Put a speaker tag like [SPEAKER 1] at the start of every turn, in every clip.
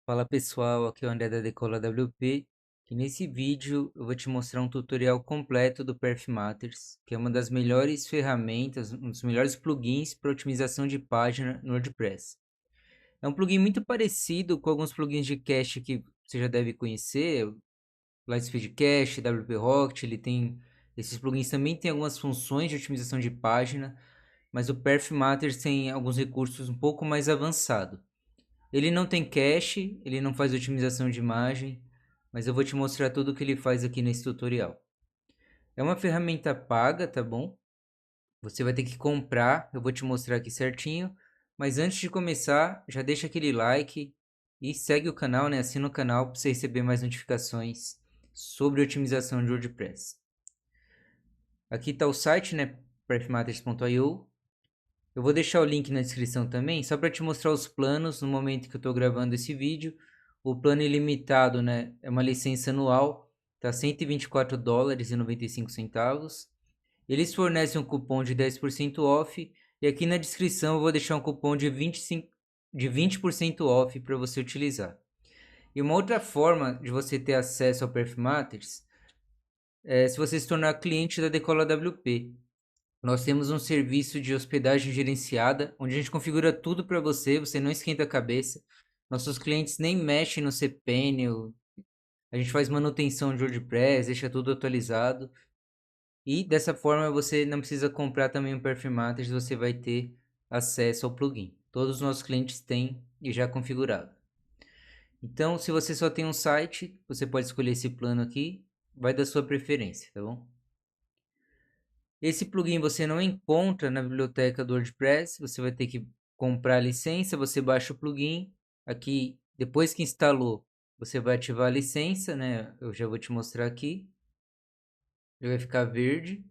[SPEAKER 1] Fala pessoal, aqui é o André da Decola WP e nesse vídeo eu vou te mostrar um tutorial completo do Perf Matters, que é uma das melhores ferramentas, um dos melhores plugins para otimização de página no WordPress. É um plugin muito parecido com alguns plugins de cache que você já deve conhecer, o Lightspeed Cache, WP Rocket, esses plugins também têm algumas funções de otimização de página, mas o Perf Matters tem alguns recursos um pouco mais avançados. Ele não tem cache, ele não faz otimização de imagem, mas eu vou te mostrar tudo o que ele faz aqui nesse tutorial. É uma ferramenta paga, tá bom? Você vai ter que comprar, eu vou te mostrar aqui certinho. Mas antes de começar, já deixa aquele like e segue o canal, né? Assina o canal para você receber mais notificações sobre otimização de WordPress. Aqui está o site, né? perfmatters.io. Eu vou deixar o link na descrição também, só para te mostrar os planos no momento que eu estou gravando esse vídeo. O plano ilimitado, né, é uma licença anual, tá $124,95. Eles fornecem um cupom de 10% off e aqui na descrição eu vou deixar um cupom de 20% off para você utilizar. E uma outra forma de você ter acesso ao Perf Matters é se você se tornar cliente da Decola WP. Nós temos um serviço de hospedagem gerenciada, onde a gente configura tudo para você, você não esquenta a cabeça. Nossos clientes nem mexem no cPanel, a gente faz manutenção de WordPress, deixa tudo atualizado. E dessa forma você não precisa comprar também o Performatters, você vai ter acesso ao plugin. Todos os nossos clientes têm e já configurado. Então, se você só tem um site, você pode escolher esse plano aqui, vai da sua preferência, tá bom? Esse plugin você não encontra na biblioteca do WordPress, você vai ter que comprar a licença, você baixa o plugin, aqui depois que instalou, você vai ativar a licença, né? Eu já vou te mostrar aqui, ele vai ficar verde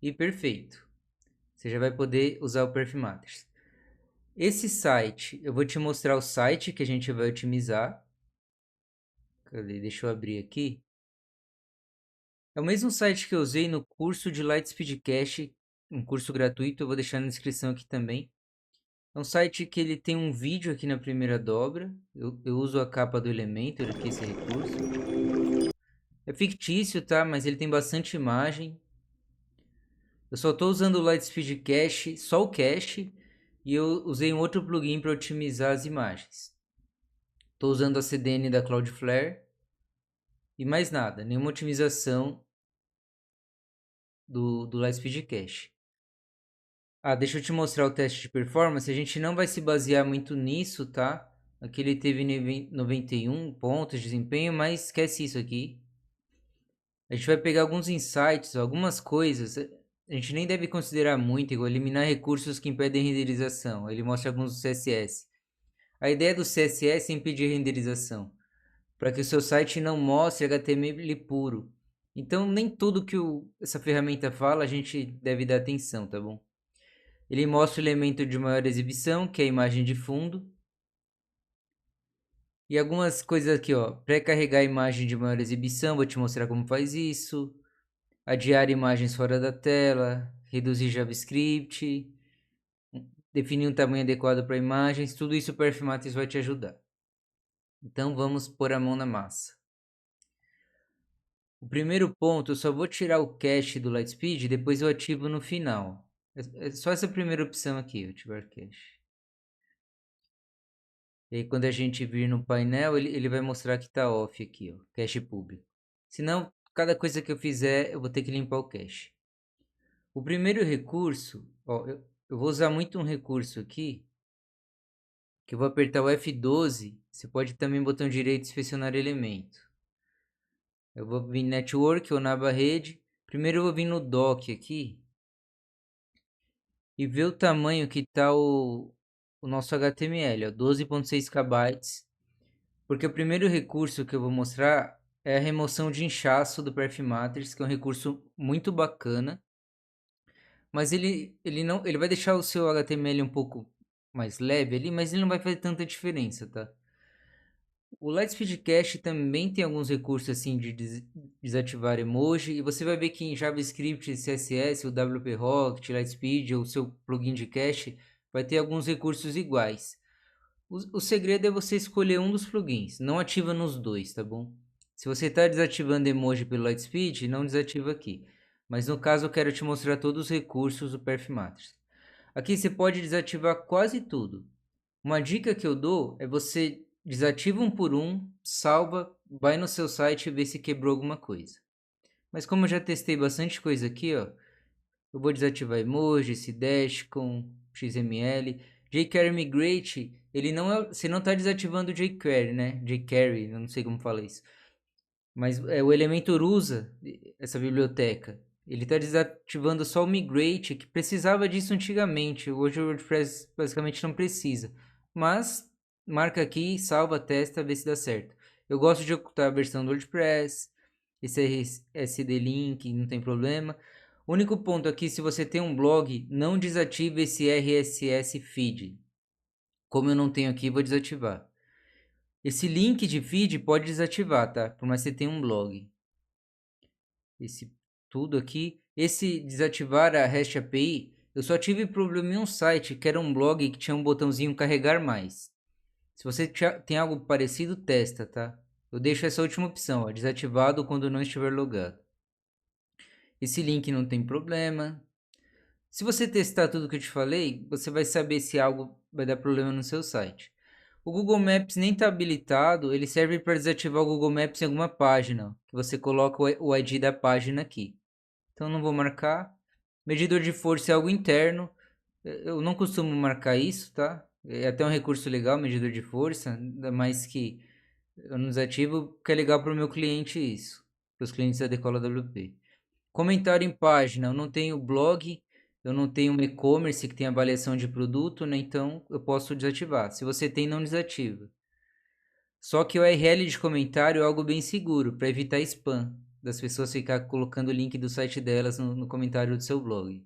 [SPEAKER 1] e perfeito. Você já vai poder usar o Perf Matters. Esse site, eu vou te mostrar o site que a gente vai otimizar. Cadê? Deixa eu abrir aqui. É o mesmo site que eu usei no curso de Lightspeed Cache, um curso gratuito, eu vou deixar na descrição aqui também. É um site que ele tem um vídeo aqui na primeira dobra. Eu uso a capa do Elementor aqui, esse recurso. É fictício, tá? Mas ele tem bastante imagem. Eu só estou usando o Lightspeed Cache, só o cache. E eu usei um outro plugin para otimizar as imagens. Estou usando a CDN da Cloudflare. E mais nada, nenhuma otimização do Lightspeed Cache. Ah, deixa eu te mostrar o teste de performance. A gente não vai se basear muito nisso, tá? Aqui ele teve 91 pontos de desempenho, mas esquece isso aqui. A gente vai pegar alguns insights, algumas coisas. A gente nem deve considerar muito, igual eliminar recursos que impedem renderização. Ele mostra alguns do CSS. A ideia do CSS é impedir renderização, para que o seu site não mostre HTML puro. Então, nem tudo que essa ferramenta fala a gente deve dar atenção, tá bom? Ele mostra o elemento de maior exibição, que é a imagem de fundo. E algumas coisas aqui, ó. Pré-carregar a imagem de maior exibição, vou te mostrar como faz isso. Adiar imagens fora da tela, reduzir JavaScript, definir um tamanho adequado para imagens, tudo isso o Perf Matters vai te ajudar. Então vamos pôr a mão na massa. O primeiro ponto, eu só vou tirar o cache do Lightspeed, depois eu ativo no final. É só essa primeira opção aqui, ativar cache. E aí quando a gente vir no painel, ele vai mostrar que está off aqui, ó, cache público. Senão, cada coisa que eu fizer, eu vou ter que limpar o cache. O primeiro recurso, ó, eu vou usar muito um recurso aqui, que eu vou apertar o F12, você pode também botão direito inspecionar elemento. Eu vou vir Network ou na aba rede. Primeiro eu vou vir no Dock aqui e ver o tamanho que está o nosso HTML, 12.6 KB. Porque o primeiro recurso que eu vou mostrar é a remoção de inchaço do Perf Matters, que é um recurso muito bacana. Mas ele vai deixar o seu HTML um pouco mais leve ali, mas ele não vai fazer tanta diferença, tá? O Lightspeed Cache também tem alguns recursos assim de desativar emoji, e você vai ver que em JavaScript, CSS, o WP Rocket, Lightspeed ou seu plugin de cache vai ter alguns recursos iguais. O segredo é você escolher um dos plugins, não ativa nos dois, tá bom? Se você está desativando emoji pelo Lightspeed, não desativa aqui. Mas no caso eu quero te mostrar todos os recursos do Perf-Matrix. Aqui você pode desativar quase tudo. Uma dica que eu dou é você desativa um por um, salva, vai no seu site e vê se quebrou alguma coisa. Mas como eu já testei bastante coisa aqui, ó, eu vou desativar emoji, esse dash com XML. jQuery Migrate, ele não é, você não está desativando o jQuery, né? jQuery, eu não sei como fala isso. Mas o Elementor usa essa biblioteca. Ele está desativando só o Migrate, que precisava disso antigamente. Hoje o WordPress basicamente não precisa. Mas marca aqui, salva, testa, vê se dá certo. Eu gosto de ocultar a versão do WordPress, esse SD link, não tem problema. O único ponto aqui, se você tem um blog, não desative esse RSS feed. Como eu não tenho aqui, vou desativar. Esse link de feed pode desativar, tá? Por mais que você tenha um blog. Esse tudo aqui. Esse desativar a REST API, eu só tive problema em um site, que era um blog que tinha um botãozinho carregar mais. Se você tem algo parecido, testa, tá? Eu deixo essa última opção, ó, desativado quando não estiver logado. Esse link não tem problema. Se você testar tudo que eu te falei, você vai saber se algo vai dar problema no seu site. O Google Maps nem está habilitado, ele serve para desativar o Google Maps em alguma página, que você coloca o ID da página aqui. Então não vou marcar. Medidor de força é algo interno, eu não costumo marcar isso, tá? É até um recurso legal, medidor de força, ainda mais que eu não desativo, porque é legal para o meu cliente isso, para os clientes da Decola WP. Comentário em página, eu não tenho blog, eu não tenho um e-commerce que tem avaliação de produto, né? Então eu posso desativar. Se você tem, não desativa. Só que o URL de comentário é algo bem seguro, para evitar spam, das pessoas ficar colocando o link do site delas no comentário do seu blog.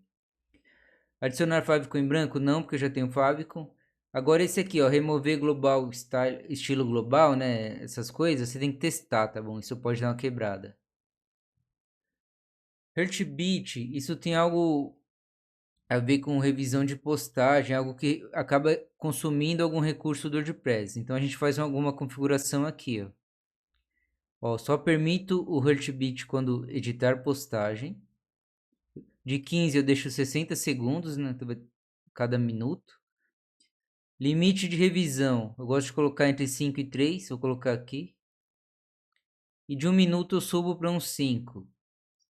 [SPEAKER 1] Adicionar favicon em branco? Não, porque eu já tenho favicon. Agora esse aqui, ó, remover global, style, estilo global, né? Essas coisas, você tem que testar, tá bom? Isso pode dar uma quebrada. Heartbeat, isso tem algo a ver com revisão de postagem, algo que acaba consumindo algum recurso do WordPress. Então a gente faz alguma configuração aqui, ó. Ó, só permito o Heartbeat quando editar postagem. De 15 eu deixo 60 segundos, né, cada minuto. Limite de revisão, eu gosto de colocar entre 5 e 3, vou colocar aqui. E de 1 minuto eu subo para uns 5.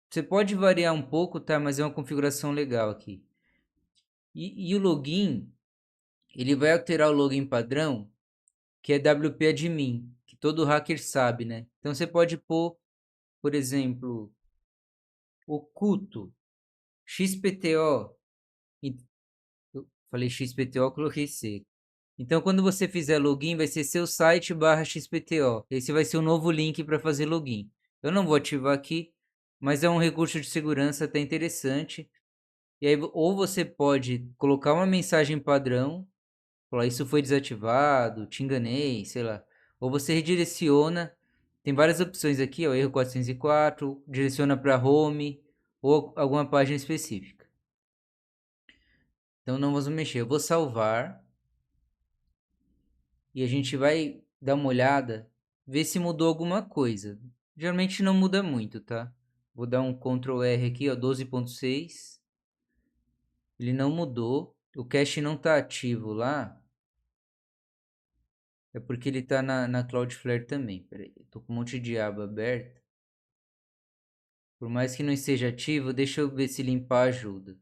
[SPEAKER 1] Você pode variar um pouco, tá? Mas é uma configuração legal aqui. E o login, ele vai alterar o login padrão, que é WP Admin, que todo hacker sabe, né? Então você pode pôr, por exemplo, oculto, XPTO. Eu falei XPTO, coloquei C. Então, quando você fizer login, vai ser seu site /XPTO. Esse vai ser o novo link para fazer login. Eu não vou ativar aqui, mas é um recurso de segurança até interessante. E aí, ou você pode colocar uma mensagem padrão, falar isso foi desativado, te enganei, sei lá. Ou você redireciona, tem várias opções aqui, ó, erro 404, direciona para home ou alguma página específica. Então não vamos mexer, eu vou salvar e a gente vai dar uma olhada, ver se mudou alguma coisa. Geralmente não muda muito, tá? Vou dar um Ctrl R aqui, ó, 12.6. Ele não mudou, o cache não está ativo lá. É porque ele está na Cloudflare também. Peraí, eu tô com um monte de aba aberta. Por mais que não esteja ativo, deixa eu ver se limpar ajuda.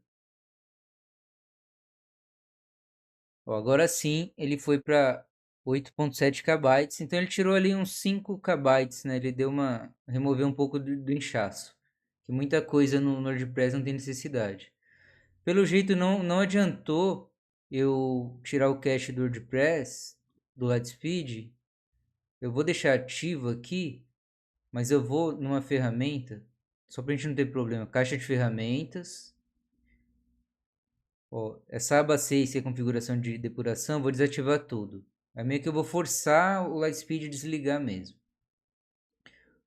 [SPEAKER 1] Ó, agora sim, ele foi para 8.7 KB, então ele tirou ali uns 5 KB, né? Ele removeu um pouco do inchaço. Que muita coisa no WordPress não tem necessidade. Pelo jeito não adiantou eu tirar o cache do WordPress, do Lightspeed. Eu vou deixar ativo aqui, mas eu vou numa ferramenta, só para a gente não ter problema, caixa de ferramentas. Ó, essa aba 6, que é configuração de depuração, vou desativar tudo. É meio que eu vou forçar o Lightspeed a desligar mesmo.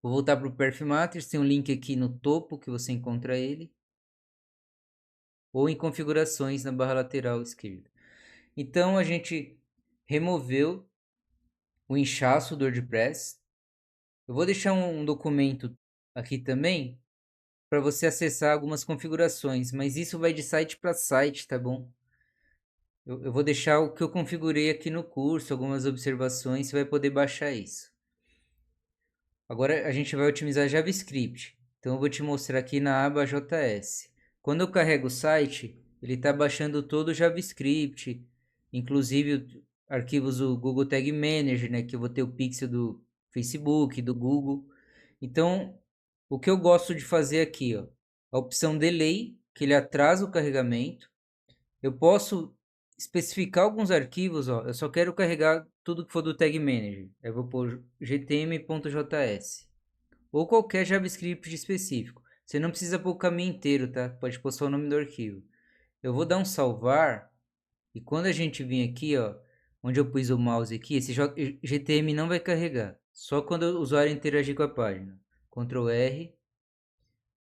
[SPEAKER 1] Vou voltar para o Perf-Matrix, tem um link aqui no topo que você encontra ele. Ou em configurações na barra lateral esquerda. Então a gente removeu o inchaço do WordPress. Eu vou deixar um documento aqui também para você acessar algumas configurações, mas isso vai de site para site, tá bom? Eu vou deixar o que eu configurei aqui no curso, algumas observações, você vai poder baixar isso. Agora a gente vai otimizar JavaScript. Então eu vou te mostrar aqui na aba JS. Quando eu carrego o site, ele está baixando todo o JavaScript, inclusive arquivos do Google Tag Manager, né, que eu vou ter o pixel do Facebook, do Google. Então, o que eu gosto de fazer aqui, ó, a opção Delay, que ele atrasa o carregamento. Eu posso especificar alguns arquivos, ó, eu só quero carregar tudo que for do Tag Manager. Eu vou pôr gtm.js ou qualquer JavaScript específico. Você não precisa pôr o caminho inteiro, tá? Pode pôr só o nome do arquivo. Eu vou dar um salvar e quando a gente vir aqui, ó, onde eu pus o mouse aqui, esse GTM não vai carregar. Só quando o usuário interagir com a página. Ctrl R.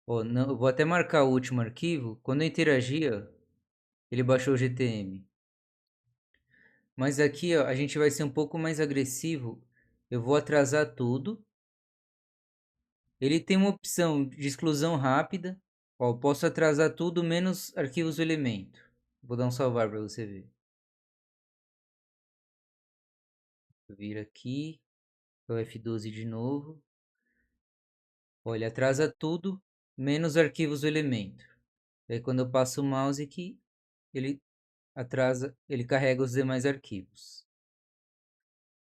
[SPEAKER 1] Ó, não, eu vou até marcar o último arquivo. Quando eu interagir, ó, ele baixou o GTM. Mas aqui, ó, a gente vai ser um pouco mais agressivo. Eu vou atrasar tudo. Ele tem uma opção de exclusão rápida. Ó, eu posso atrasar tudo menos arquivos do elemento. Vou dar um salvar para você ver. Vou vir aqui. O F12 de novo. Olha, atrasa tudo menos arquivos do elemento. Aí quando eu passo o mouse aqui, ele atrasa, ele carrega os demais arquivos.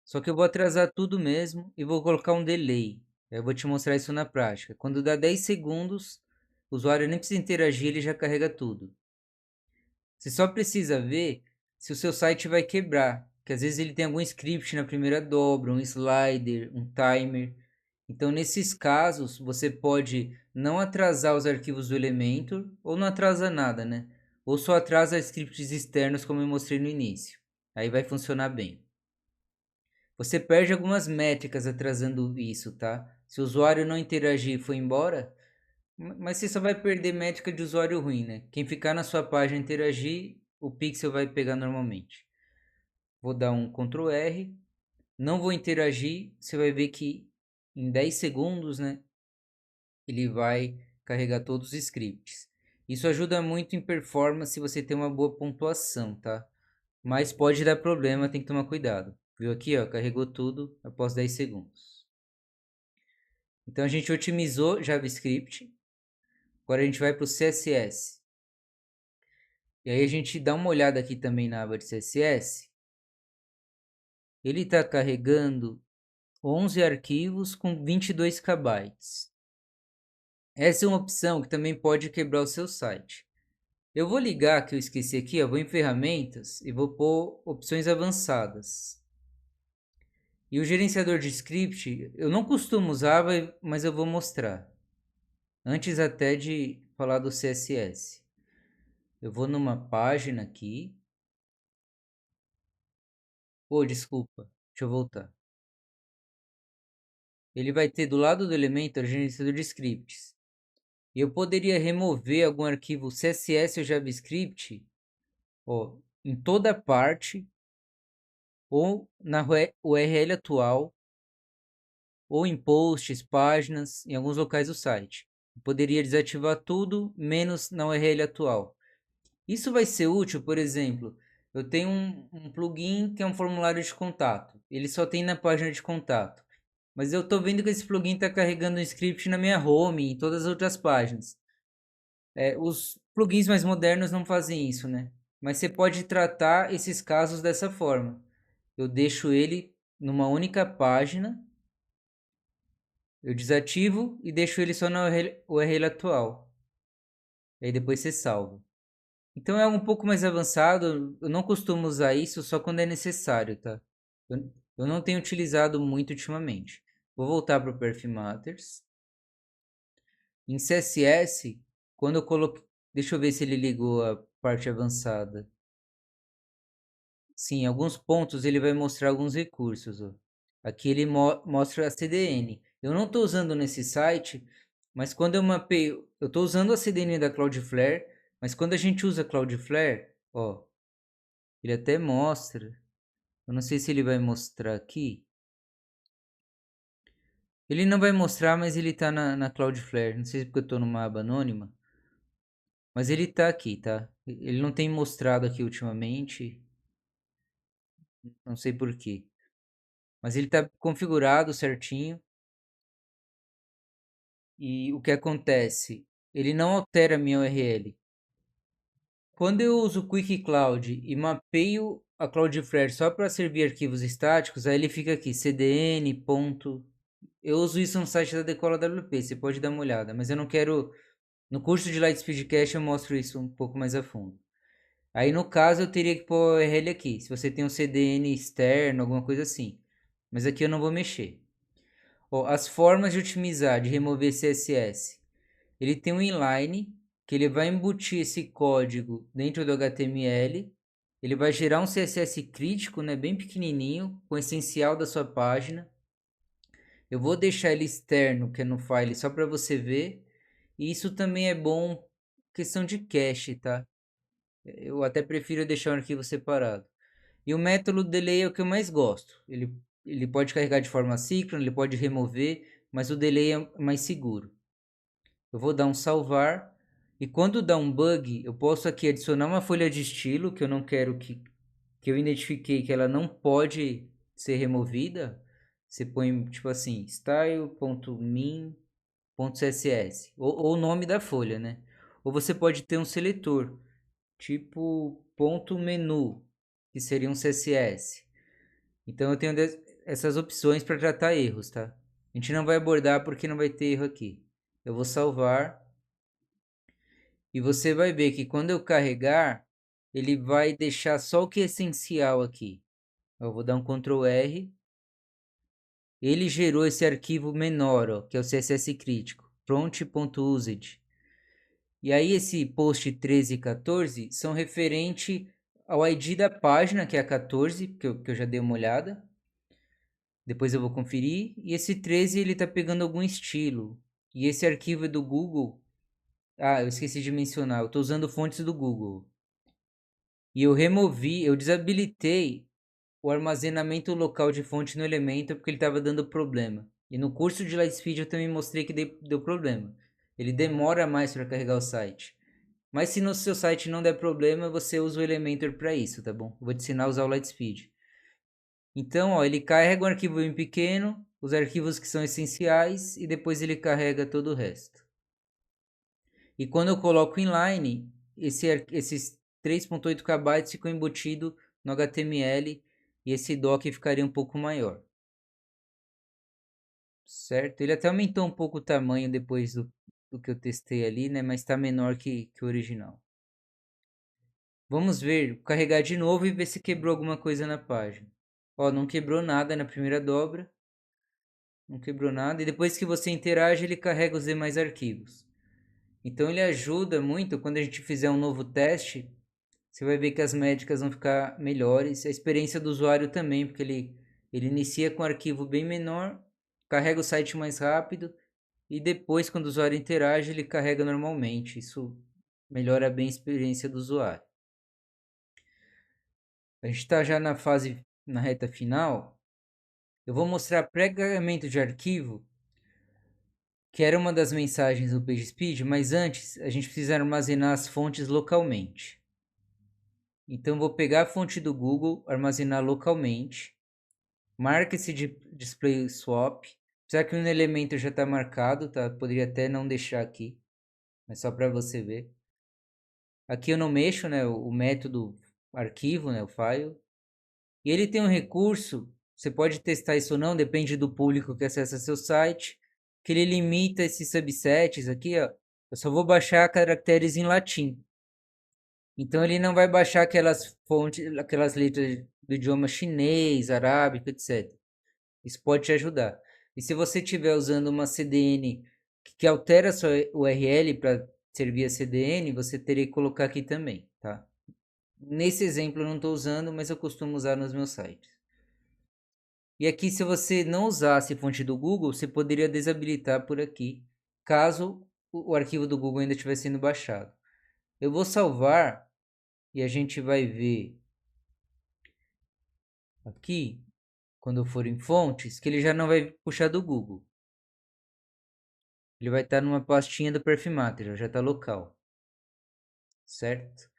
[SPEAKER 1] Só que eu vou atrasar tudo mesmo e vou colocar um delay. Eu vou te mostrar isso na prática. Quando dá 10 segundos, o usuário nem precisa interagir, ele já carrega tudo. Você só precisa ver se o seu site vai quebrar, que às vezes ele tem algum script na primeira dobra, um slider, um timer. Então, nesses casos, você pode não atrasar os arquivos do Elementor, ou não atrasa nada, né? Ou só atrasa scripts externos, como eu mostrei no início. Aí vai funcionar bem. Você perde algumas métricas atrasando isso, tá? Se o usuário não interagir e for embora, mas você só vai perder métrica de usuário ruim, né? Quem ficar na sua página interagir, o pixel vai pegar normalmente. Vou dar um Ctrl R, não vou interagir, você vai ver que em 10 segundos, né? Ele vai carregar todos os scripts. Isso ajuda muito em performance se você tem uma boa pontuação, tá? Mas pode dar problema, tem que tomar cuidado. Viu aqui, ó, carregou tudo após 10 segundos. Então a gente otimizou JavaScript. Agora a gente vai para o CSS. E aí a gente dá uma olhada aqui também na aba de CSS. Ele está carregando 11 arquivos com 22 KB. Essa é uma opção que também pode quebrar o seu site. Eu vou ligar, que eu esqueci aqui, eu vou em ferramentas e vou pôr opções avançadas. E o gerenciador de script, eu não costumo usar, mas eu vou mostrar. Antes até de falar do CSS. Eu vou numa página aqui. Oh, desculpa. Deixa eu voltar. Ele vai ter do lado do Elementor gerenciador de scripts. E eu poderia remover algum arquivo CSS ou JavaScript, ó, em toda parte, ou na URL atual, ou em posts, páginas, em alguns locais do site. Eu poderia desativar tudo, menos na URL atual. Isso vai ser útil, por exemplo, eu tenho um plugin que é um formulário de contato. Ele só tem na página de contato. Mas eu estou vendo que esse plugin está carregando um script na minha home e em todas as outras páginas. Os plugins mais modernos não fazem isso, né? Mas você pode tratar esses casos dessa forma. Eu deixo ele numa única página, eu desativo e deixo ele só na URL atual. E aí depois você salva. Então é um pouco mais avançado, eu não costumo usar isso só quando é necessário, tá? Eu não tenho utilizado muito ultimamente. Vou voltar para o Perf Matters. Em CSS, quando eu coloquei... Deixa eu ver se ele ligou a parte avançada. Sim, em alguns pontos ele vai mostrar alguns recursos. Ó. Aqui ele mostra a CDN. Eu não estou usando nesse site, mas quando eu mapeio... Eu estou usando a CDN da Cloudflare, mas quando a gente usa Cloudflare, ó, ele até mostra. Eu não sei se ele vai mostrar aqui. Ele não vai mostrar, mas ele tá na Cloudflare. Não sei se porque eu tô numa aba anônima. Mas ele tá aqui, tá? Ele não tem mostrado aqui ultimamente. Não sei por quê. Mas ele tá configurado certinho. E o que acontece? Ele não altera a minha URL. Quando eu uso o Quick Cloud e mapeio a Cloudflare só para servir arquivos estáticos, aí ele fica aqui, cdn. Eu uso isso no site da Decola WP, você pode dar uma olhada, mas eu não quero. No curso de Lightspeed Cache eu mostro isso um pouco mais a fundo. Aí no caso eu teria que pôr a URL aqui, se você tem um CDN externo, alguma coisa assim. Mas aqui eu não vou mexer. Ó, as formas de otimizar, de remover CSS. Ele tem um inline, que ele vai embutir esse código dentro do HTML. Ele vai gerar um CSS crítico, né, bem pequenininho, com o essencial da sua página. Eu vou deixar ele externo, que é no file, só para você ver. E isso também é bom, questão de cache, tá? Eu até prefiro deixar um arquivo separado. E o método delay é o que eu mais gosto. Ele pode carregar de forma síncrona, ele pode remover, mas o delay é mais seguro. Eu vou dar um salvar. E quando dá um bug, eu posso aqui adicionar uma folha de estilo que eu não quero que eu identifiquei que ela não pode ser removida. Você põe tipo assim, style.min.css ou o nome da folha, né? Ou você pode ter um seletor, tipo ponto .menu, que seria um CSS. Então eu tenho essas opções para tratar erros, tá? A gente não vai abordar porque não vai ter erro aqui. Eu vou salvar e você vai ver que quando eu carregar, ele vai deixar só o que é essencial aqui. Eu vou dar um Ctrl R. Ele gerou esse arquivo menor, ó, que é o CSS crítico, prompt.usage. E aí esse post 13 e 14 são referente ao ID da página, que é a 14, que eu já dei uma olhada. Depois eu vou conferir. E esse 13 ele está pegando algum estilo. E esse arquivo é do Google. Ah, eu esqueci de mencionar. Eu estou usando fontes do Google. E eu desabilitei o armazenamento local de fonte no Elementor porque ele estava dando problema. E no curso de Lightspeed eu também mostrei que deu problema. Ele demora mais para carregar o site. Mas se no seu site não der problema, você usa o Elementor para isso, tá bom? Eu vou te ensinar a usar o Lightspeed. Então, ó, ele carrega um arquivo bem pequeno, os arquivos que são essenciais, e depois ele carrega todo o resto. E quando eu coloco inline, esses 3.8 KB ficam embutido no HTML e esse doc ficaria um pouco maior. Certo? Ele até aumentou um pouco o tamanho depois do que eu testei ali, né? Mas está menor que o original. Vamos ver, carregar de novo e ver se quebrou alguma coisa na página. Ó, não quebrou nada na primeira dobra. Não quebrou nada. E depois que você interage, ele carrega os demais arquivos. Então ele ajuda muito quando a gente fizer um novo teste. Você vai ver que as métricas vão ficar melhores. A experiência do usuário também, porque ele inicia com um arquivo bem menor, carrega o site mais rápido e depois, quando o usuário interage, ele carrega normalmente. Isso melhora bem a experiência do usuário. A gente está já na reta final. Eu vou mostrar pré-carregamento de arquivo, que era uma das mensagens do PageSpeed, mas antes a gente precisa armazenar as fontes localmente. Então vou pegar a fonte do Google, armazenar localmente, marca esse display swap, apesar que no elemento já está marcado, tá? Poderia até não deixar aqui, mas só para você ver. Aqui eu não mexo, né? O método arquivo, né? O file. E ele tem um recurso, você pode testar isso ou não, depende do público que acessa seu site, que ele limita esses subsets aqui, ó. Eu só vou baixar caracteres em latim. Então ele não vai baixar aquelas fontes, aquelas letras do idioma chinês, arábico, etc. Isso pode te ajudar. E se você estiver usando uma CDN que altera a sua URL para servir a CDN, você teria que colocar aqui também, tá? Nesse exemplo eu não estou usando, mas eu costumo usar nos meus sites. E aqui, se você não usasse fonte do Google, você poderia desabilitar por aqui, caso o arquivo do Google ainda estiver sendo baixado. Eu vou salvar e a gente vai ver aqui, quando eu for em fontes, que ele já não vai puxar do Google. ele vai estar numa pastinha do Perfumator, já está local, certo?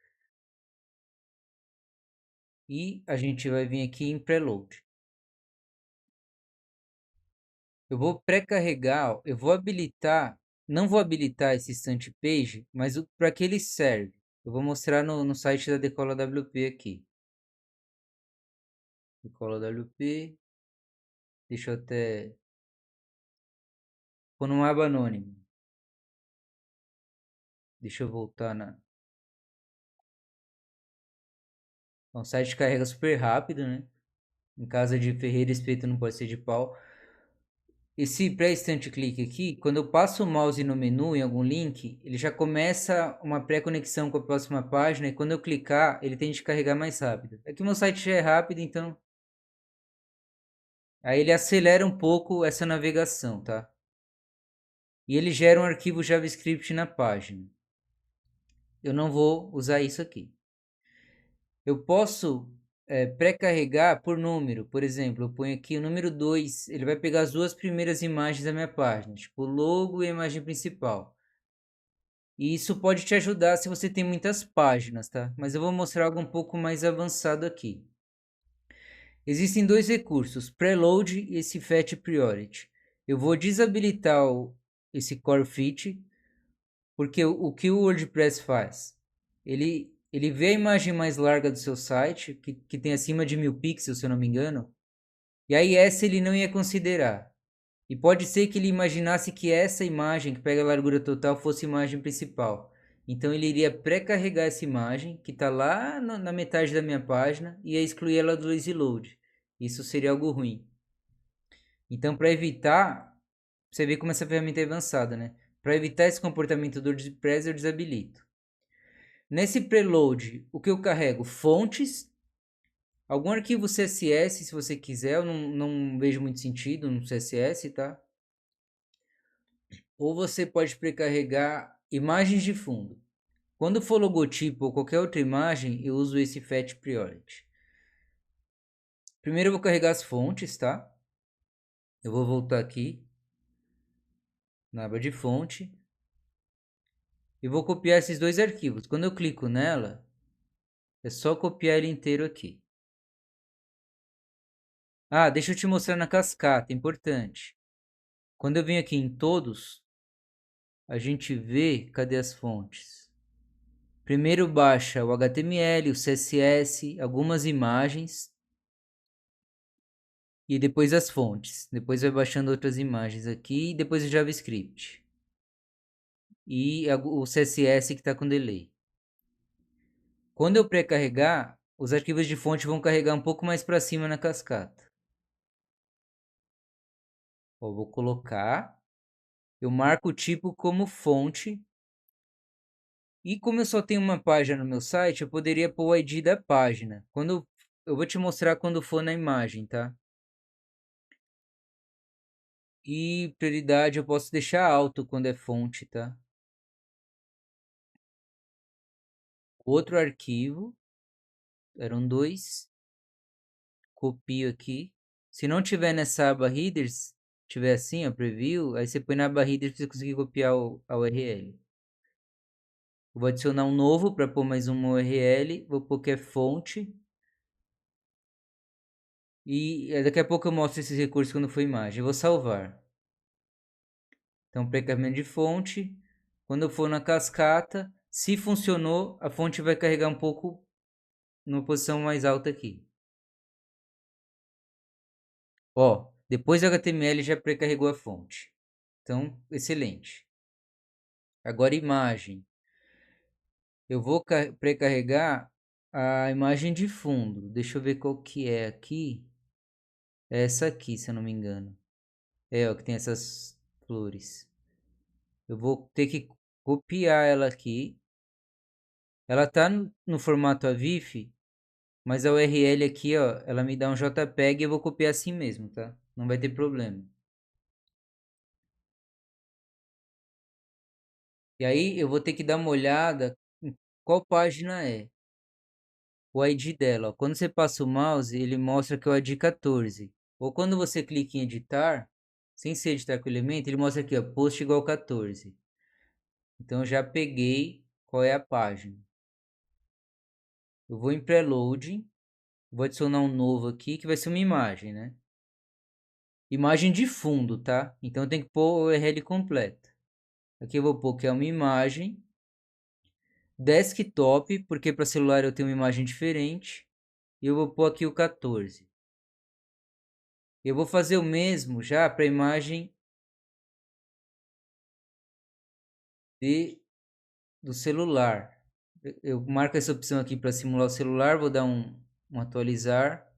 [SPEAKER 1] E a gente vai vir aqui em Preload. Eu vou pré-carregar, eu vou habilitar, não vou habilitar esse Instant Page, mas para que ele serve? Eu vou mostrar no site da Decola WP aqui. Decola WP, deixa eu até pôr numa aba anônima. Deixa eu voltar na... Então, o site carrega super rápido, né? Em casa de ferreiro, espeto não pode ser de pau. Esse pré-instant click aqui, quando eu passo o mouse no menu em algum link, ele já começa uma pré-conexão com a próxima página e quando eu clicar, ele tende a carregar mais rápido. Aqui meu site já é rápido, então... Aí ele acelera um pouco essa navegação, tá? E ele gera um arquivo JavaScript na página. Eu não vou usar isso aqui. Eu posso pré-carregar por número. Por exemplo, eu ponho aqui o número 2. Ele vai pegar as duas primeiras imagens da minha página. Tipo, o logo e a imagem principal. E isso pode te ajudar se você tem muitas páginas, tá? Mas eu vou mostrar algo um pouco mais avançado aqui. Existem dois recursos, Preload e esse Fetch Priority. Eu vou desabilitar esse Core Fit, porque o que o WordPress faz? Ele vê a imagem mais larga do seu site, que tem acima de 1000 pixels, se eu não me engano, e aí essa ele não ia considerar. E pode ser que ele imaginasse que essa imagem, que pega a largura total, fosse a imagem principal. Então ele iria pré-carregar essa imagem, que está lá na metade da minha página, e ia excluir ela do lazy load. Isso seria algo ruim. Então, para evitar, você vê como essa ferramenta é avançada, né? Para evitar esse comportamento do WordPress, eu desabilito. Nesse preload, o que eu carrego? Fontes, algum arquivo CSS, se você quiser, eu não vejo muito sentido no CSS, tá? Ou você pode precarregar imagens de fundo. Quando for logotipo ou qualquer outra imagem, eu uso esse Fetch Priority. Primeiro eu vou carregar as fontes, tá? Eu vou voltar aqui na aba de fonte e vou copiar esses dois arquivos. Quando eu clico nela, é só copiar ele inteiro aqui. Ah, deixa eu te mostrar na cascata, importante. Quando eu venho aqui em todos, a gente vê, cadê as fontes? Primeiro baixa o HTML, o CSS, algumas imagens e depois as fontes. Depois vai baixando outras imagens aqui e depois o JavaScript. E o CSS que está com delay. Quando eu pré-carregar, os arquivos de fonte vão carregar um pouco mais para cima na cascata. Ó, vou colocar, eu marco o tipo como fonte. E como eu só tenho uma página no meu site, eu poderia pôr o ID da página. Eu vou te mostrar quando for na imagem, tá? E prioridade eu posso deixar alto quando é fonte, tá? Outro arquivo, eram dois. Copio aqui. Se não tiver nessa aba Headers, tiver assim, ó, Preview, aí você põe na aba Headers para você conseguir copiar a URL. Eu vou adicionar um novo para pôr mais uma URL. Vou pôr que é fonte. E daqui a pouco eu mostro esses recursos quando for imagem. Eu vou salvar. Então, pré-carregamento de fonte. Quando eu for na cascata, se funcionou, a fonte vai carregar um pouco numa posição mais alta aqui. Ó, depois do HTML já pré-carregou a fonte. Então, excelente. Agora, imagem. Eu vou pré-carregar a imagem de fundo. Deixa eu ver qual que é aqui. É essa aqui, se eu não me engano. É, ó, que tem essas flores. Eu vou ter que copiar ela aqui. Ela tá no formato AVIF, mas a URL aqui, ó, ela me dá um JPEG e eu vou copiar assim mesmo, tá? Não vai ter problema. E aí eu vou ter que dar uma olhada em qual página é. O ID dela, ó. Quando você passa o mouse, ele mostra que é o ID 14. Ou quando você clica em editar, sem ser editar com elemento, ele mostra aqui, ó, post igual 14. Então eu já peguei qual é a página. Eu vou em preload, vou adicionar um novo aqui, que vai ser uma imagem, né? Imagem de fundo, tá? Então eu tenho que pôr o URL completa. Aqui eu vou pôr que é uma imagem desktop, porque para celular eu tenho uma imagem diferente. E eu vou pôr aqui o 14. Eu vou fazer o mesmo já para a imagem do celular. Eu marco essa opção aqui para simular o celular, vou dar um atualizar.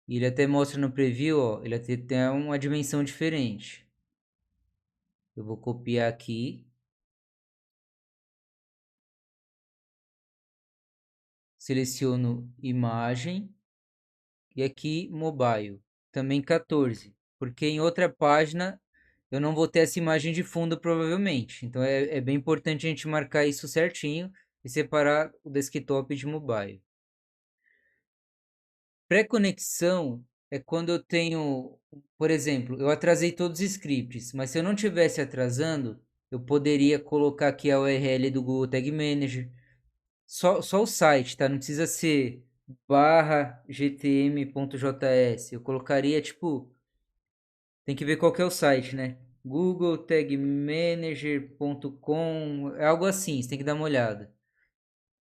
[SPEAKER 1] E ele até mostra no preview, ó, ele até tem uma dimensão diferente. Eu vou copiar aqui. Seleciono imagem e aqui mobile, também 14, porque em outra página eu não vou ter essa imagem de fundo provavelmente, então é bem importante a gente marcar isso certinho e separar o desktop de mobile. Pré-conexão é quando eu tenho, por exemplo, eu atrasei todos os scripts, mas se eu não tivesse atrasando, eu poderia colocar aqui a URL do Google Tag Manager, só o site, tá? Não precisa ser barra gtm.js. Eu colocaria, tipo, tem que ver qual que é o site, né? googletagmanager.com, é algo assim, você tem que dar uma olhada.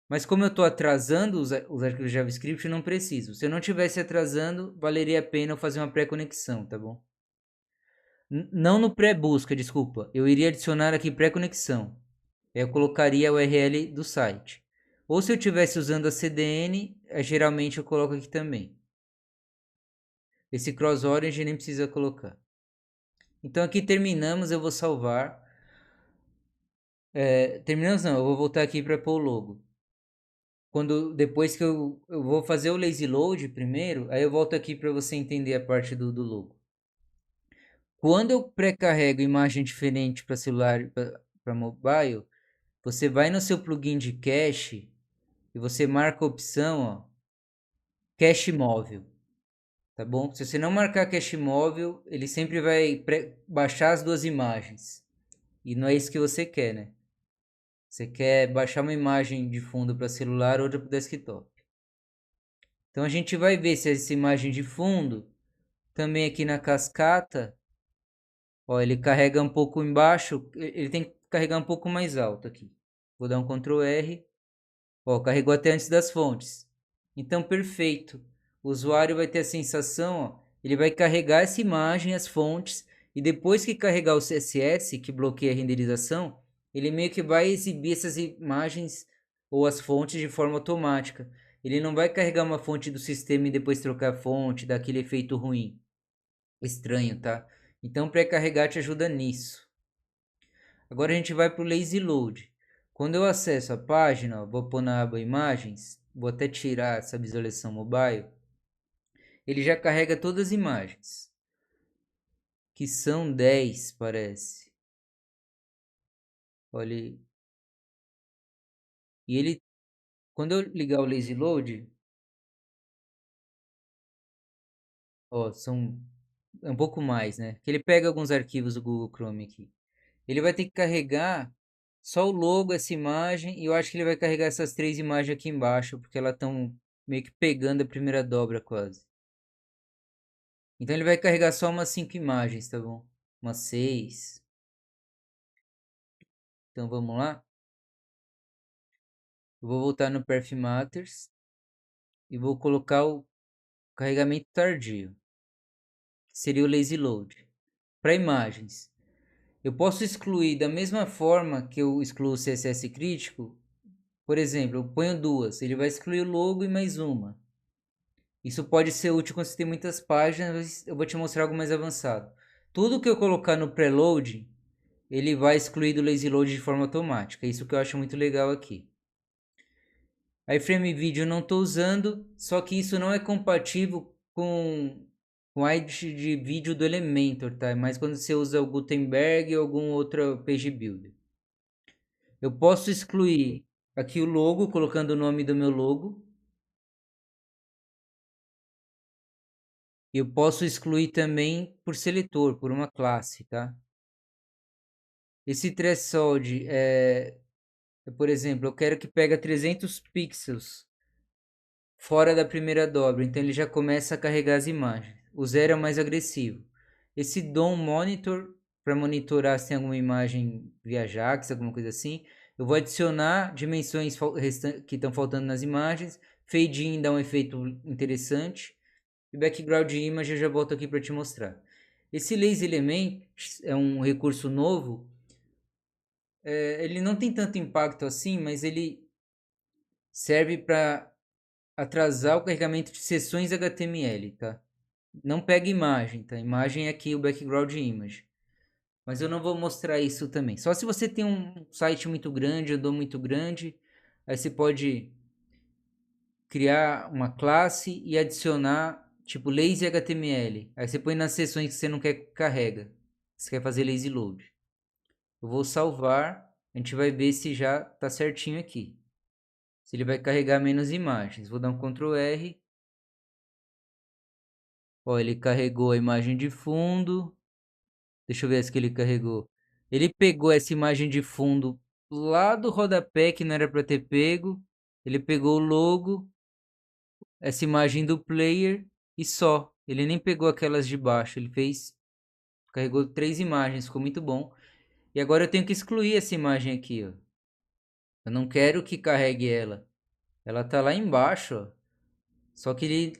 [SPEAKER 1] Mas como eu estou atrasando os arquivos JavaScript, eu não preciso. Se eu não tivesse atrasando, valeria a pena eu fazer uma pré-conexão, tá bom? Não no pré-busca, desculpa. Eu iria adicionar aqui pré-conexão. Eu colocaria a URL do site. Ou se eu estivesse usando a CDN, geralmente eu coloco aqui também. Esse cross origin nem precisa colocar. Então aqui terminamos, eu vou salvar. Terminamos não, eu vou voltar aqui para pôr o logo. Depois que eu vou fazer o lazy load primeiro, aí eu volto aqui para você entender a parte do logo. Quando eu pré-carrego imagem diferente para celular e para mobile, você vai no seu plugin de cache e você marca a opção, ó, cache móvel, tá bom? Se você não marcar cache móvel, ele sempre vai baixar as duas imagens. E não é isso que você quer, né? Você quer baixar uma imagem de fundo para celular, outra para desktop. Então a gente vai ver se essa imagem de fundo, também aqui na cascata, ó, ele carrega um pouco embaixo, ele tem que carregar um pouco mais alto aqui. Vou dar um Ctrl R. Ó, carregou até antes das fontes. Então, perfeito. O usuário vai ter a sensação, ó, ele vai carregar essa imagem, as fontes, e depois que carregar o CSS, que bloqueia a renderização, ele meio que vai exibir essas imagens ou as fontes de forma automática. Ele não vai carregar uma fonte do sistema e depois trocar a fonte, dar aquele efeito ruim. Estranho, tá? Então, pré-carregar te ajuda nisso. Agora a gente vai para o Lazy Load. Quando eu acesso a página, ó, vou pôr na aba Imagens, vou até tirar essa visualização mobile, ele já carrega todas as imagens, que são 10, parece. Olha aí. E ele, quando eu ligar o Lazy Load, ó, é um pouco mais, né? Que ele pega alguns arquivos do Google Chrome aqui. Ele vai ter que carregar só o logo, essa imagem, e eu acho que ele vai carregar essas três imagens aqui embaixo, porque elas estão meio que pegando a primeira dobra quase. Então ele vai carregar só umas 5 imagens, tá bom? Umas 6. Então vamos lá. Eu vou voltar no Perf Matters e vou colocar o carregamento tardio, que seria o Lazy Load. Para imagens, eu posso excluir da mesma forma que eu excluo o CSS crítico. Por exemplo, eu ponho duas, ele vai excluir o logo e mais uma. Isso pode ser útil quando você tem muitas páginas, mas eu vou te mostrar algo mais avançado. Tudo que eu colocar no preload, ele vai excluir do lazy load de forma automática. Isso que eu acho muito legal aqui. A iframe vídeo eu não estou usando, só que isso não é compatível com a de vídeo do Elementor, tá? Mas quando você usa o Gutenberg ou algum outro page builder. Eu posso excluir aqui o logo, colocando o nome do meu logo. Eu posso excluir também por seletor, por uma classe, tá? Esse threshold por exemplo, eu quero que pega 300 pixels fora da primeira dobra, então ele já começa a carregar as imagens. O zero é o mais agressivo. Esse DOM monitor, para monitorar se tem alguma imagem via Ajax, alguma coisa assim, eu vou adicionar dimensões que estão faltando nas imagens. Fade in dá um efeito interessante. E background image eu já volto aqui para te mostrar. Esse lazy element é um recurso novo. Ele não tem tanto impacto assim, mas ele serve para atrasar o carregamento de seções HTML, tá? Não pega imagem, tá? Imagem é aqui o background image. Mas eu não vou mostrar isso também. Só se você tem um site muito grande, um DOM muito grande, aí você pode criar uma classe e adicionar tipo lazy HTML. Aí você põe nas seções que você não quer que carrega. Você quer fazer lazy load. Eu vou salvar, a gente vai ver se já tá certinho aqui. Se ele vai carregar menos imagens. Vou dar um Ctrl R. Ó, ele carregou a imagem de fundo. Deixa eu ver se que ele carregou. Ele pegou essa imagem de fundo lá do rodapé que não era para ter pego. Ele pegou o logo, essa imagem do player e só. Ele nem pegou aquelas de baixo. Ele fez, carregou 3 imagens, ficou muito bom. E agora eu tenho que excluir essa imagem aqui, ó. Eu não quero que carregue ela. Ela tá lá embaixo, ó. Só que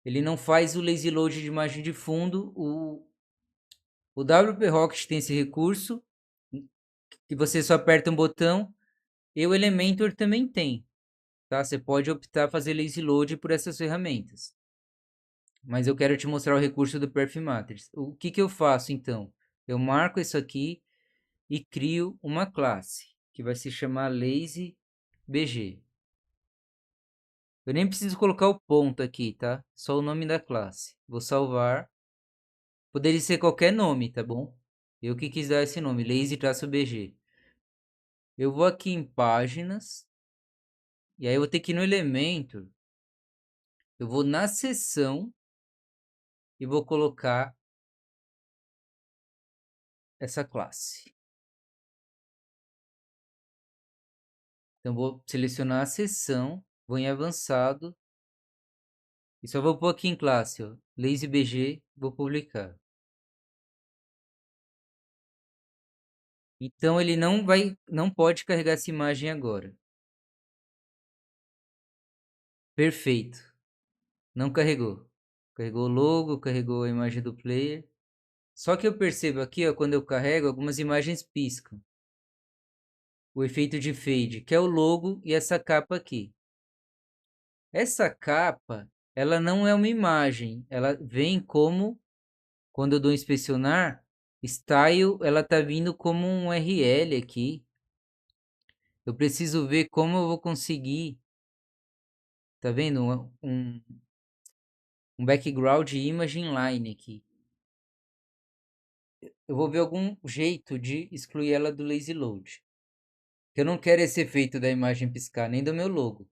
[SPEAKER 1] ele não faz o lazy load de imagem de fundo. O WP Rocket tem esse recurso, que você só aperta um botão, e o Elementor também tem, tá? Você pode optar fazer lazy load por essas ferramentas. Mas eu quero te mostrar o recurso do Perf Matrix. O que eu faço então? Eu marco isso aqui e crio uma classe que vai se chamar LazyBG. Eu nem preciso colocar o ponto aqui, tá? Só o nome da classe. Vou salvar. Poderia ser qualquer nome, tá bom? Eu que quis dar esse nome, lazy-bg. Eu vou aqui em páginas. E aí eu vou ter que ir no elemento. Eu vou na seção e vou colocar essa classe. Então vou selecionar a seção, vou em avançado e só vou pôr aqui em classe, ó, LazyBG, vou publicar. Então ele não pode carregar essa imagem agora. Perfeito. Não carregou. Carregou o logo, carregou a imagem do player. Só que eu percebo aqui, ó, quando eu carrego, algumas imagens piscam. O efeito de fade, que é o logo e essa capa aqui. Essa capa, ela não é uma imagem, ela vem como, quando eu dou inspecionar, style, ela tá vindo como um URL aqui. Eu preciso ver como eu vou conseguir, tá vendo? Um background image inline aqui. Eu vou ver algum jeito de excluir ela do lazy load. Eu não quero esse efeito da imagem piscar, nem do meu logo.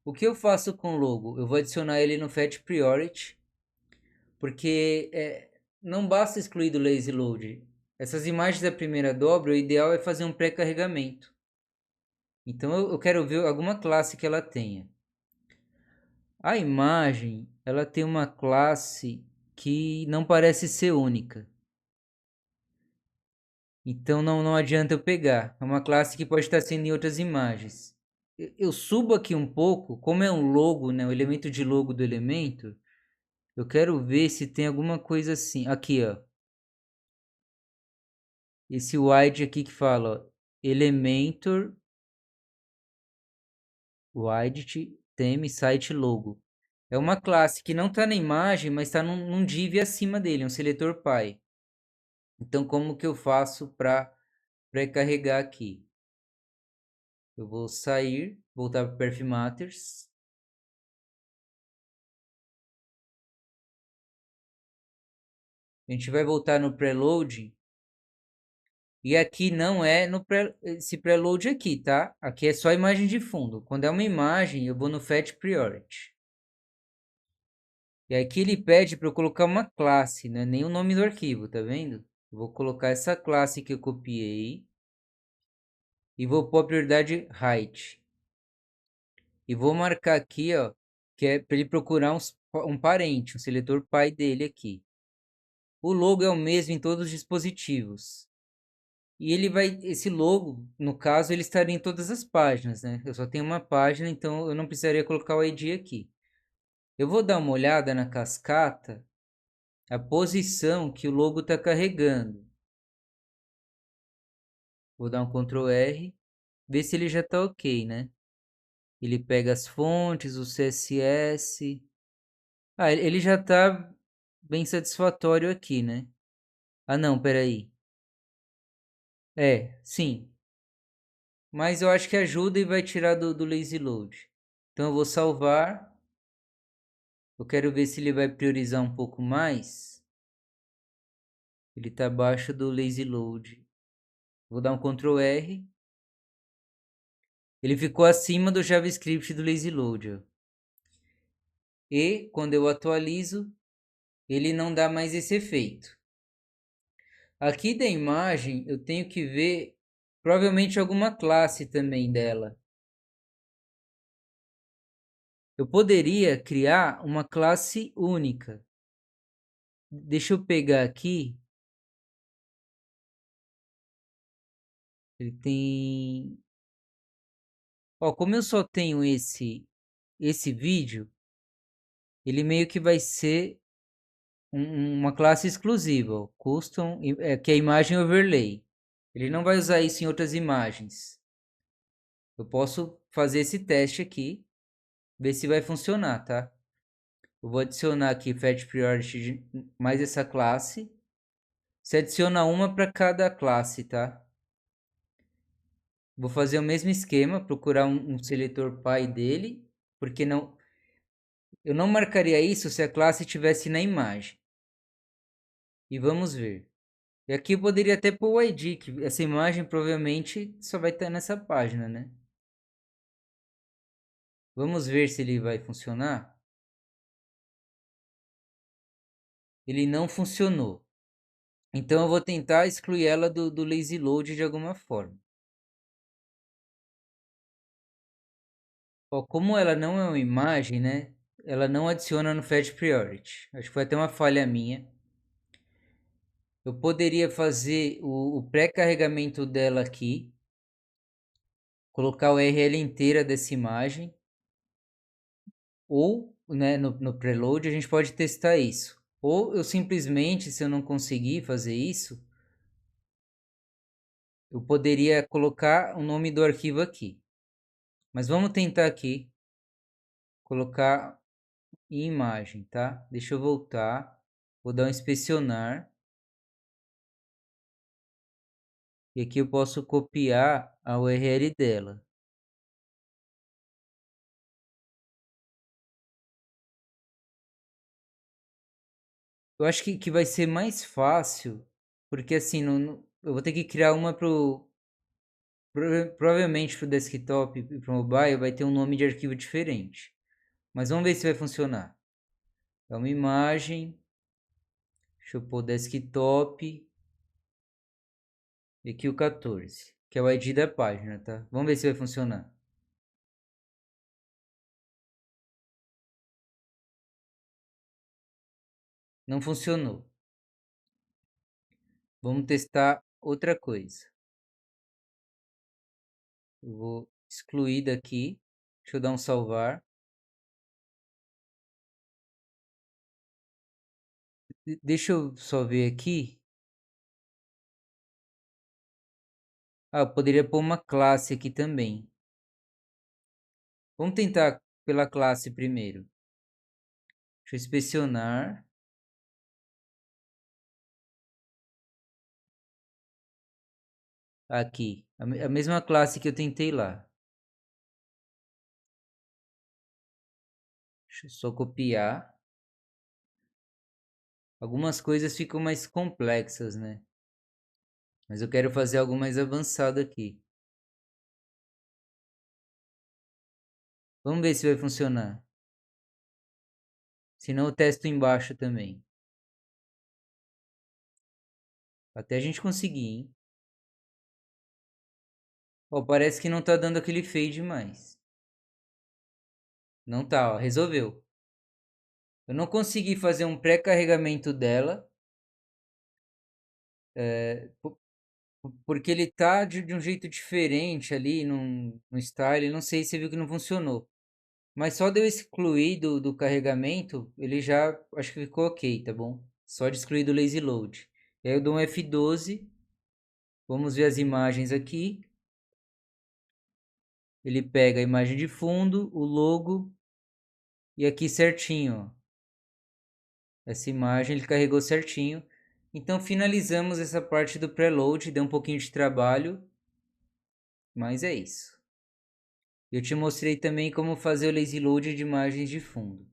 [SPEAKER 1] O que eu faço com o logo? Eu vou adicionar ele no Fetch Priority, porque não basta excluir do lazy load. Essas imagens da primeira dobra, o ideal é fazer um pré-carregamento. Então eu quero ver alguma classe que ela tenha. A imagem, ela tem uma classe que não parece ser única. Então não adianta eu pegar. É uma classe que pode estar sendo em outras imagens. Eu subo aqui um pouco, como é um logo, né, o elemento de logo do elemento, eu quero ver se tem alguma coisa assim. Aqui, ó. Esse wide aqui que fala, ó, Elementor wide theme site logo. É uma classe que não está na imagem, mas está num div acima dele, um seletor py. Então, como que eu faço para pré-carregar aqui? Eu vou sair, voltar para Perf Matters. A gente vai voltar no preload. E aqui não é no esse preload aqui, tá? Aqui é só a imagem de fundo. Quando é uma imagem, eu vou no Fetch Priority. E aqui ele pede para eu colocar uma classe, não é nem o nome do arquivo, tá vendo? Eu vou colocar essa classe que eu copiei e vou pôr a prioridade height. E vou marcar aqui, ó, que é para ele procurar um parente, um seletor pai dele aqui. O logo é o mesmo em todos os dispositivos. E ele vai, esse logo, no caso, ele estaria em todas as páginas, né? Eu só tenho uma página, então eu não precisaria colocar o ID aqui. Eu vou dar uma olhada na cascata, a posição que o logo está carregando. Vou dar um Ctrl R, ver se ele já está ok, né? Ele pega as fontes, o CSS. Ah, ele já está bem satisfatório aqui, né? Ah, não, peraí. É, sim. Mas eu acho que ajuda e vai tirar do lazy load. Então eu vou salvar. Eu quero ver se ele vai priorizar um pouco mais. Ele está abaixo do lazy load. Vou dar um Ctrl R. Ele ficou acima do JavaScript do lazy load. Ó. E quando eu atualizo, ele não dá mais esse efeito. Aqui da imagem eu tenho que ver provavelmente alguma classe também dela. Eu poderia criar uma classe única. Deixa eu pegar aqui. Ele tem... Ó, como eu só tenho esse vídeo, ele meio que vai ser uma classe exclusiva, ó, custom, que é a imagem overlay. Ele não vai usar isso em outras imagens. Eu posso fazer esse teste aqui, ver se vai funcionar, tá? Eu vou adicionar aqui Fetch Priority mais essa classe. Você adiciona uma para cada classe, tá? Vou fazer o mesmo esquema, procurar um seletor pai dele, porque não, eu não marcaria isso se a classe estivesse na imagem. E vamos ver. E aqui eu poderia até pôr o ID, que essa imagem provavelmente só vai estar nessa página, né? Vamos ver se ele vai funcionar. Ele não funcionou. Então eu vou tentar excluir ela do lazy load de alguma forma. Ó, como ela não é uma imagem, né? Ela não adiciona no Fetch Priority. Acho que foi até uma falha minha. Eu poderia fazer o pré-carregamento dela aqui. Colocar o URL inteira dessa imagem. Ou, né, no preload a gente pode testar isso. Ou eu simplesmente, se eu não conseguir fazer isso, eu poderia colocar o nome do arquivo aqui. Mas vamos tentar aqui colocar em imagem, tá? Deixa eu voltar. Vou dar um inspecionar. E aqui eu posso copiar a URL dela. Eu acho que vai ser mais fácil, porque assim, eu vou ter que criar uma provavelmente para o desktop e para o mobile vai ter um nome de arquivo diferente. Mas vamos ver se vai funcionar. É uma imagem. Deixa eu pôr desktop. E aqui o 14, que é o ID da página, tá? Vamos ver se vai funcionar. Não funcionou. Vamos testar outra coisa. Eu vou excluir daqui. Deixa eu dar um salvar. Deixa eu só ver aqui. Ah, eu poderia pôr uma classe aqui também. Vamos tentar pela classe primeiro. Deixa eu inspecionar. Aqui. A mesma classe que eu tentei lá. Deixa eu só copiar. Algumas coisas ficam mais complexas, né? Mas eu quero fazer algo mais avançado aqui. Vamos ver se vai funcionar. Senão eu testo embaixo também. Até a gente conseguir, hein? Ó, parece que não tá dando aquele fade mais. Não tá, ó, resolveu. Eu não consegui fazer um pré-carregamento dela, porque ele tá de um jeito diferente ali no style. Não sei se você viu que não funcionou. Mas só de eu excluir do carregamento, ele já acho que ficou ok, tá bom? Só de excluir do lazy load. E aí eu dou um F12. Vamos ver as imagens aqui. Ele pega a imagem de fundo, o logo e aqui certinho, ó. Essa imagem ele carregou certinho. Então finalizamos essa parte do preload, deu um pouquinho de trabalho, mas é isso. Eu te mostrei também como fazer o lazy load de imagens de fundo.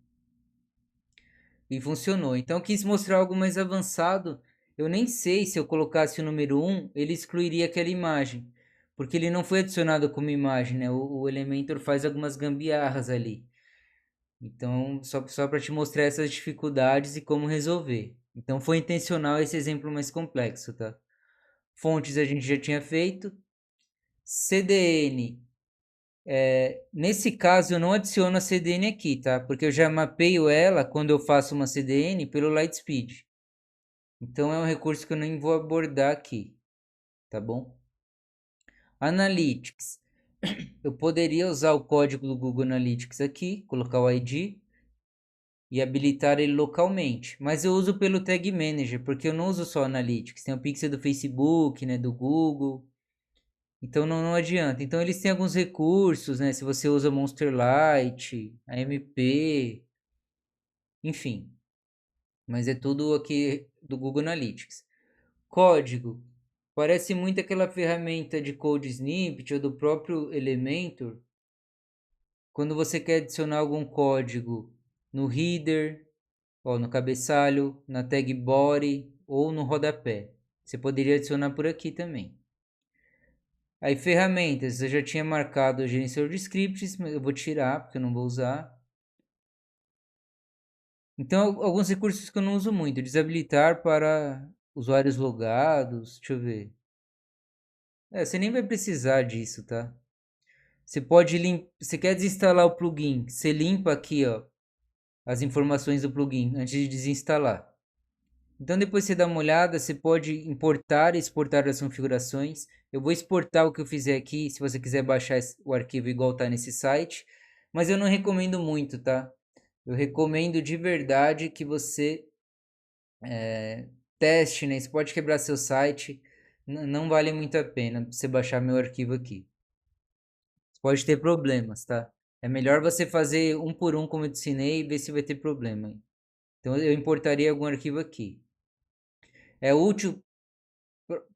[SPEAKER 1] E funcionou. Então eu quis mostrar algo mais avançado. Eu nem sei se eu colocasse o número 1, ele excluiria aquela imagem. Porque ele não foi adicionado como imagem, né? O Elementor faz algumas gambiarras ali. Então, só para te mostrar essas dificuldades e como resolver. Então, foi intencional esse exemplo mais complexo, tá? Fontes a gente já tinha feito. CDN. Nesse caso, eu não adiciono a CDN aqui, tá? Porque eu já mapeio ela quando eu faço uma CDN pelo Lightspeed. Então, é um recurso que eu nem vou abordar aqui, tá bom? Analytics. Eu poderia usar o código do Google Analytics aqui, colocar o ID e habilitar ele localmente. Mas eu uso pelo Tag Manager, porque eu não uso só Analytics. Tem o Pixel do Facebook, né, do Google. Então não adianta. Então eles têm alguns recursos, né? Se você usa Monsterlite, AMP, enfim. Mas é tudo aqui do Google Analytics. Código. Parece muito aquela ferramenta de Code Snippet ou do próprio Elementor. Quando você quer adicionar algum código no header, ó, no cabeçalho, na tag body ou no rodapé. Você poderia adicionar por aqui também. Aí ferramentas, eu já tinha marcado o gerenciador de scripts, mas eu vou tirar porque eu não vou usar. Então, alguns recursos que eu não uso muito. Desabilitar para usuários logados. Deixa eu ver. Você nem vai precisar disso, tá? Você pode você quer desinstalar o plugin, você limpa aqui, ó, as informações do plugin antes de desinstalar. Então depois você dá uma olhada, você pode importar e exportar as configurações. Eu vou exportar o que eu fizer aqui, se você quiser baixar o arquivo igual tá nesse site, mas eu não recomendo muito, tá? Eu recomendo de verdade que você teste, né? Isso pode quebrar seu site, não vale muito a pena você baixar meu arquivo aqui. Você pode ter problemas, tá? É melhor você fazer um por um, como eu te ensinei, e ver se vai ter problema. Então eu importaria algum arquivo aqui. É útil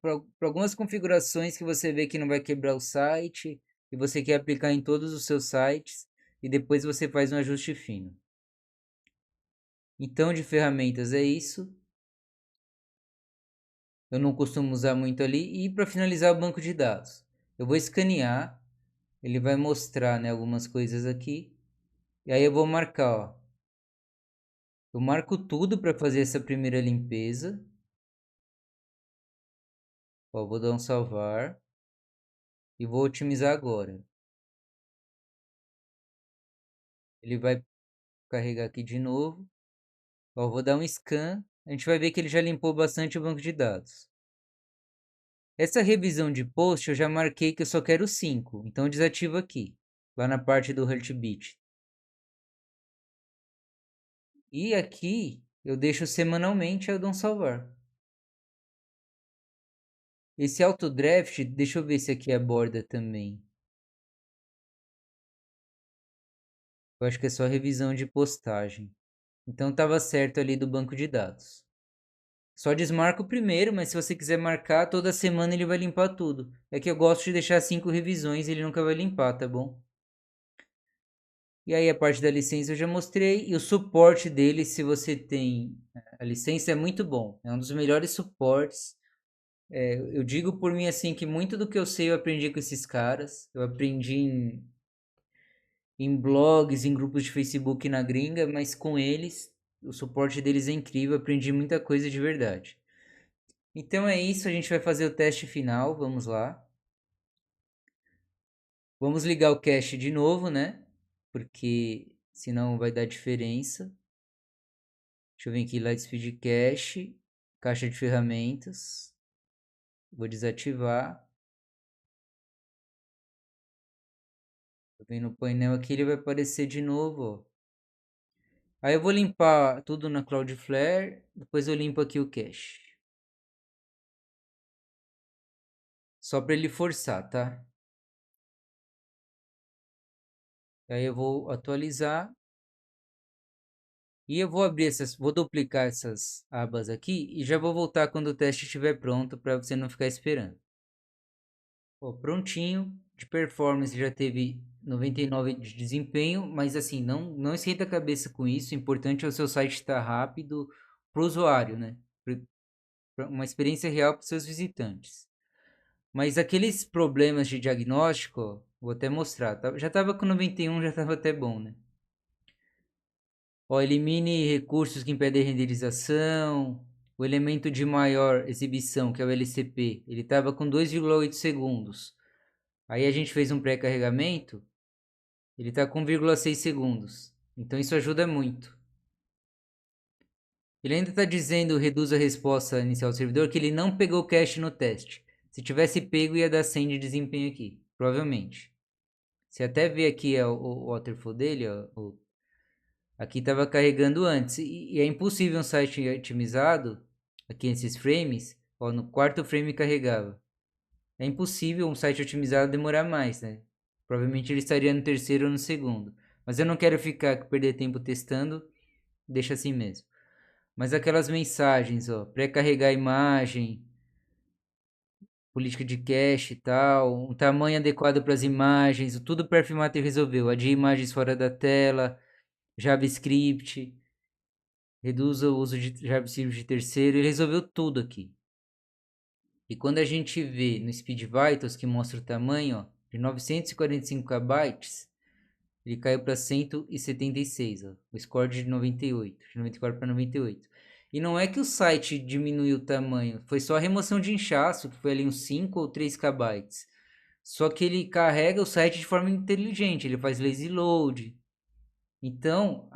[SPEAKER 1] para algumas configurações que você vê que não vai quebrar o site e você quer aplicar em todos os seus sites e depois você faz um ajuste fino. Então, de ferramentas é isso. Eu não costumo usar muito ali. E para finalizar o banco de dados, eu vou escanear, ele vai mostrar, né, algumas coisas aqui. E aí eu vou marcar, ó. Eu marco tudo para fazer essa primeira limpeza. Ó, vou dar um salvar e vou otimizar agora. Ele vai carregar aqui de novo. Ó, vou dar um scan. A gente vai ver que ele já limpou bastante o banco de dados. Essa revisão de post eu já marquei que eu só quero 5. Então eu desativo aqui. Lá na parte do Heartbeat. E aqui eu deixo semanalmente, eu dou um salvar. Esse autodraft, deixa eu ver se aqui aborda também. Eu acho que é só revisão de postagem. Então estava certo ali do banco de dados. Só desmarca o primeiro, mas se você quiser marcar, toda semana ele vai limpar tudo. É que eu gosto de deixar 5 revisões e ele nunca vai limpar, tá bom? E aí a parte da licença eu já mostrei. E o suporte dele, se você tem a licença, é muito bom. É um dos melhores suportes. Eu digo por mim assim que muito do que eu sei eu aprendi com esses caras. Eu aprendi em blogs, em grupos de Facebook na gringa, mas com eles. o suporte deles é incrível, aprendi muita coisa de verdade. Então é isso, a gente vai fazer o teste final, vamos lá. Vamos ligar o cache de novo, né? Porque senão vai dar diferença. Deixa eu vir aqui, Lightspeed Cache, caixa de ferramentas. Vou desativar. Eu venho no painel aqui, ele vai aparecer de novo, ó. Aí eu vou limpar tudo na Cloudflare, depois eu limpo aqui o cache. Só para ele forçar, tá? Aí eu vou atualizar. E eu vou abrir vou duplicar essas abas aqui e já vou voltar quando o teste estiver pronto para você não ficar esperando. Ó, prontinho, de performance já teve 99 de desempenho, mas assim, não esquenta a cabeça com isso, o importante é o seu site estar rápido para o usuário, né? Uma experiência real para os seus visitantes. Mas aqueles problemas de diagnóstico, ó, vou até mostrar, já estava com 91, já estava até bom, né? Ó, elimine recursos que impedem a renderização. O elemento de maior exibição, que é o LCP, ele estava com 2,8 segundos. Aí a gente fez um pré-carregamento, ele está com 1,6 segundos. Então isso ajuda muito. Ele ainda está dizendo reduz a resposta inicial do servidor, que ele não pegou o cache no teste. Se tivesse pego, ia dar 100 de desempenho aqui, provavelmente. Você até vê aqui o waterfall dele, ó, aqui estava carregando antes. E é impossível um site otimizado, aqui nesses frames, ó, no quarto frame carregava. É impossível um site otimizado demorar mais, né? Provavelmente ele estaria no terceiro ou no segundo. Mas eu não quero perder tempo testando, deixa assim mesmo. Mas aquelas mensagens, ó, pré-carregar a imagem, política de cache e tal, um tamanho adequado para as imagens, tudo o Perfimater resolveu. Adia imagens fora da tela, JavaScript, reduza o uso de JavaScript de terceiro, ele resolveu tudo aqui. E quando a gente vê no Speed Vitals, que mostra o tamanho, ó, de 945 KB, ele caiu para 176, ó, o score de 98, de 94 para 98. E não é que o site diminuiu o tamanho, foi só a remoção de inchaço, que foi ali uns 5 ou 3 KB. Só que ele carrega o site de forma inteligente, ele faz lazy load. Então,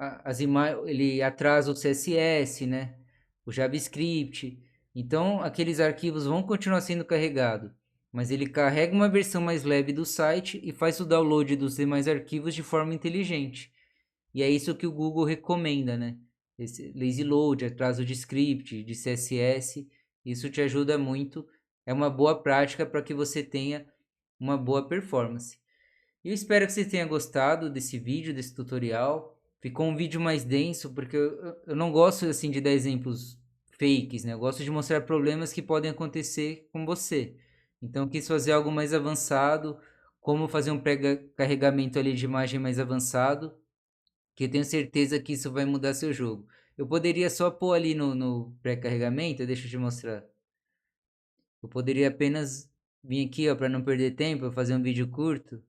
[SPEAKER 1] ele atrasa o CSS, né? O JavaScript. Então, aqueles arquivos vão continuar sendo carregados, mas ele carrega uma versão mais leve do site e faz o download dos demais arquivos de forma inteligente. E é isso que o Google recomenda, né? Esse lazy load, atraso de script, de CSS, isso te ajuda muito. É uma boa prática para que você tenha uma boa performance. Eu espero que você tenha gostado desse vídeo, desse tutorial. Ficou um vídeo mais denso, porque eu não gosto assim de dar exemplos fakes, né? Eu gosto de mostrar problemas que podem acontecer com você. Então eu quis fazer algo mais avançado, como fazer um pré-carregamento ali de imagem mais avançado, que eu tenho certeza que isso vai mudar seu jogo. Eu poderia só pôr ali no pré-carregamento, deixa eu te mostrar. Eu poderia apenas vir aqui, ó, para não perder tempo, fazer um vídeo curto.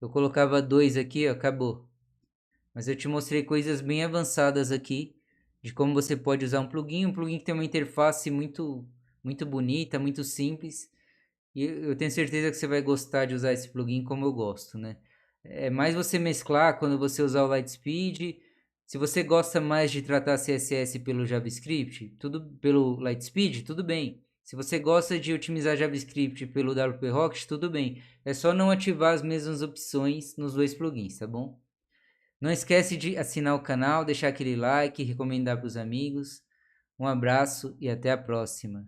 [SPEAKER 1] Eu colocava 2 aqui, ó, acabou. Mas eu te mostrei coisas bem avançadas aqui, de como você pode usar um plugin que tem uma interface muito bonita, muito simples. E eu tenho certeza que você vai gostar de usar esse plugin como eu gosto, né? É mais você mesclar quando você usar o Lightspeed. Se você gosta mais de tratar CSS pelo JavaScript, tudo pelo Lightspeed, tudo bem. Se você gosta de otimizar JavaScript pelo WP Rocket, tudo bem. É só não ativar as mesmas opções nos dois plugins, tá bom? Não esquece de assinar o canal, deixar aquele like, recomendar para os amigos. Um abraço e até a próxima.